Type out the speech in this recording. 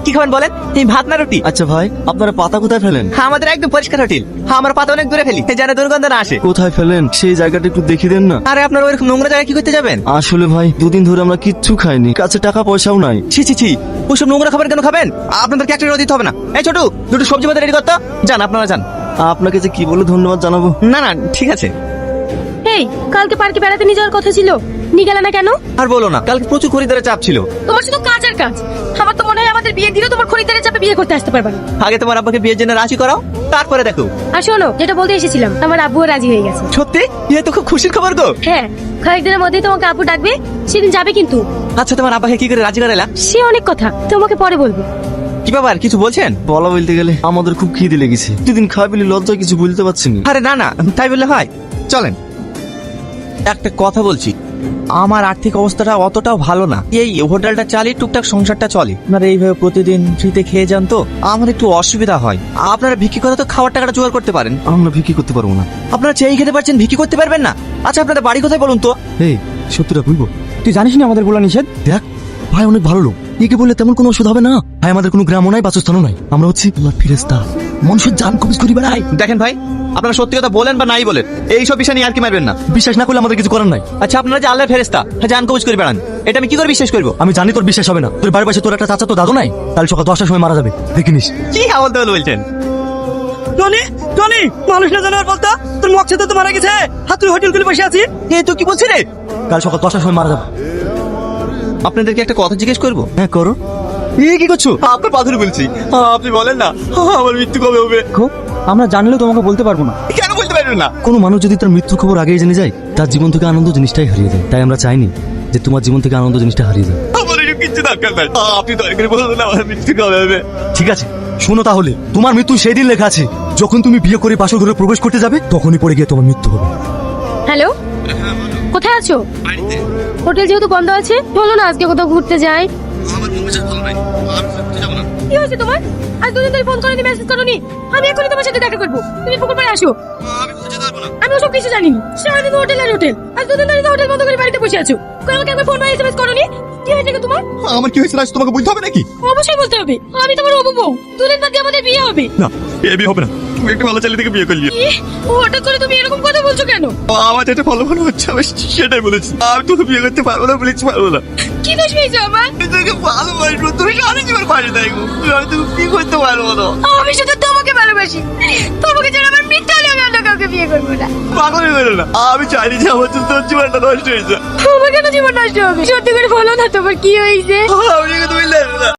কি খাবেন বলেন? এই ভাত না রুটি? আচ্ছা ভাই, আপনারা পাতা কোথায় ফেলেন? আমাদের একদম পরিষ্কার হোটেল। আমার পাতা অনেক দূরে ফেলি যেন দুর্গন্ধ না আসে। কোথায় ফেলেন সেই জায়গাটা একটু দেখিয়ে দেন না। আরে আপনার ওইরকম নোংরা জায়গায় কি করতে যাবেন? আসলে ভাই, দুদিন ধরে আমরা কিচ্ছু খাইনি, কাছে টাকা পয়সাও নাই। ছি ছি ছি, ওইসব নোংরা খাবার কেন খাবেন? আপনাদেরকে একটা দিতে হবে না। এই ছোটু, দুটো সবজি ভাত রেডি করতো। যান, আপনারা যান। আপনাকে যে কি বলে ধন্যবাদ জানাবো। না না, ঠিক আছে। এই, কালকে পার্কে বেড়াতে নিয়ে যাওয়ার কথা ছিল, নিয়ে গেলে না কেন? আর বলো না, কালকে প্রচুর খরিদ্দারের চাপ ছিল। তোমার শুধু কাজ আর কাজ। আমার তো মনে হয় আমাদের বিয়ে দিলেও তোমার খরিদ্দারের চাপে বিয়ে করতে আসতে পারবে না। আগে তোমার আব্বাকে বিয়ের জন্য রাজি করাও, তারপরে দেখো। আর শোনো, যেটা বলতে এসেছিলাম, আমার আব্বুও রাজি হয়ে গেছে। সত্যি? এ তো খুব খুশির খবর গো। হ্যাঁ, কয়েকদিনের মধ্যেই তোমাকে আব্বু ডাকবে, সেদিন যাবে কিন্তু। আচ্ছা, তোমার আব্বাকে কি করে রাজি করালা? সে অনেক কথা, তোমাকে পরে বলবো। কি ব্যাপার, কিছু বলছেন? বলা বলতে গেলে আমাদের খুব খিদে লেগেছে, দুদিন খাই বলে লজ্জায় কিছু বলতে পারছি না। আরে না না, তাই বললে হয়? চলেন। একটা কথা বলছি, আমার আর্থিক অবস্থাটা অতটাও ভালো না। এই হোটেলটা চালিয়ে টুকটাক সংসারটা চলে। আপনারা এইভাবে প্রতিদিন ফ্রিতে খেয়ে যান তো আমার একটু অসুবিধা হয়। আপনারা ভিক্ষি করে তো খাওয়ার টাকাটা জোগাড় করতে পারেন। আমরা বিক্রি করতে পারবো না। আপনারা চেয়ে খেতে পারছেন, ভিক্ষি করতে পারবেন না? আচ্ছা, আপনাদের বাড়ি কোথায় বলুন তো? এই সত্যিটা বলবো, তুই জানিস না আমাদের বলা নিষেধ। দেখ ভাই, অনেক ভালো লোক, একে বললে তেমন কোনো ওষুধ হবে না। ভাই, আমাদের কোনো গ্রামও নাই, বাসস্থানও নাই, আমরা হচ্ছি আল্লাহর ফেরেশতা, মানুষের জান কবজ করি বেড়াই। দেখেন ভাই, আপনারা সত্যি কথা বলেন বা নাই বলেন, এইসব বিষয় নিয়ে আর কি মারবেন না। বিশ্বাস না করলে আমাদের কিছু করার নাই। আচ্ছা, আপনারা যে আল্লাহর ফেরেশতা, জান কবজ করে বেড়ান, এটা আমি কি করে বিশ্বাস করবো? আমি জানি তোর বিশ্বাস হবে না। তোর বাড়ির পাশে তোর একটা চাচা তো দাদু নাই, কাল সকাল 10টার সময় মারা যাবে, দেখিনিস? কি আমল তাহলে বলছেন? টনি, টনি, মানুষ না জানার বলতা তোর মকসদে তো মারা গেছে। হাত তুই হোটেল খুলে বসে আছিস। এ তো কি বলছি রে? কাল সকাল 10টার সময় মারা যাবে। আপনাদেরকে একটা কথা জিজ্ঞেস করবো। হ্যাঁ করো। কি করছো? আপনার পাথর বলছি, আপনি বলেন না আমার মৃত্যু কবে হবে। আমরা জানলেও তোমাকে বলতে পারবো না। কেন বলতে পারবেন না? কোনো মানুষ যদি তার মৃত্যুর খবর আগেই জেনে যায়, তার জীবন থেকে আনন্দ জিনিসটাই হারিয়ে যায়। তাই আমরা চাইনি যে তোমার জীবন থেকে আনন্দ জিনিসটা হারিয়ে যায়। আমার এসব কিচ্ছু দরকার নাই, আপনি দয়া করে বলুন না আমার মৃত্যু কবে হবে। ঠিক আছে, শোনো তাহলে, তোমার মৃত্যু সেই দিন লেখা আছে যখন তুমি বিয়ে করে বাসর ঘরে প্রবেশ করতে যাবে, তখনই পড়ে গিয়ে তোমার মৃত্যু হবে। হ্যালো, কোথায় আছো? হোটেল যেহেতু বন্ধ আছে, চলো না আজকে কোথাও ঘুরতে যাই। কি হয়েছে তোমার? আজ দুদিন ধরে ফোন করোনি, মেসেজ করোনি। আমি এখনই তোমার সাথে দেখা করবো, তুমি পুকুর পাড়ে আসো। আমি ওসব কিছু জানি না, সারাদিন হোটেল আর হোটেল। আজ দুদিন ধরে হোটেল বন্ধ করে বাড়িতে বসে আছো। আমাকে একবার ফোন বা এসএমএস করোনি। কি হয়েছে তোমার? আমার কি হয়েছে তোমাকে বলতে হবে নাকি? অবশ্যই বলতে হবে, আমি তোমার হবু বউ। দুদিন বাদে আমাদের বিয়ে হবে। না, এ বিয়ে হবে না। তুমি একটা ভালো ছেলে থেকে বিয়ে করলি। হঠাৎ করে তুমি এরকম কথা বলছো কেন? আমার যেটা ভালো ভালো হচ্ছে আমি সেটাই বলেছি। আমি তোকে বিয়ে করতে পারবো না বলেছি, পারবো না। কি দোষ পেয়েছো আমার? আমি তোকে ভালোবাসবো, তুমি সারা জীবন পাশে থাকবো। আমি তোকে কি করতে পারবো না। আমি শুধু তোমাকে ভালোবাসি। তোমাকে ছাড়া আমার মৃত্যু হলে আমি অন্য কাউকে বিয়ে করবো না। পাগল হয়ে গেলো না। আমি চাইনি যে আমার জন্য তোর জীবনটা নষ্ট হয়েছে। আমার কেন জীবন নষ্ট হবে? সত্যি করে বলো না, তোমার কি হয়েছে? আমি তুমি লেখো না।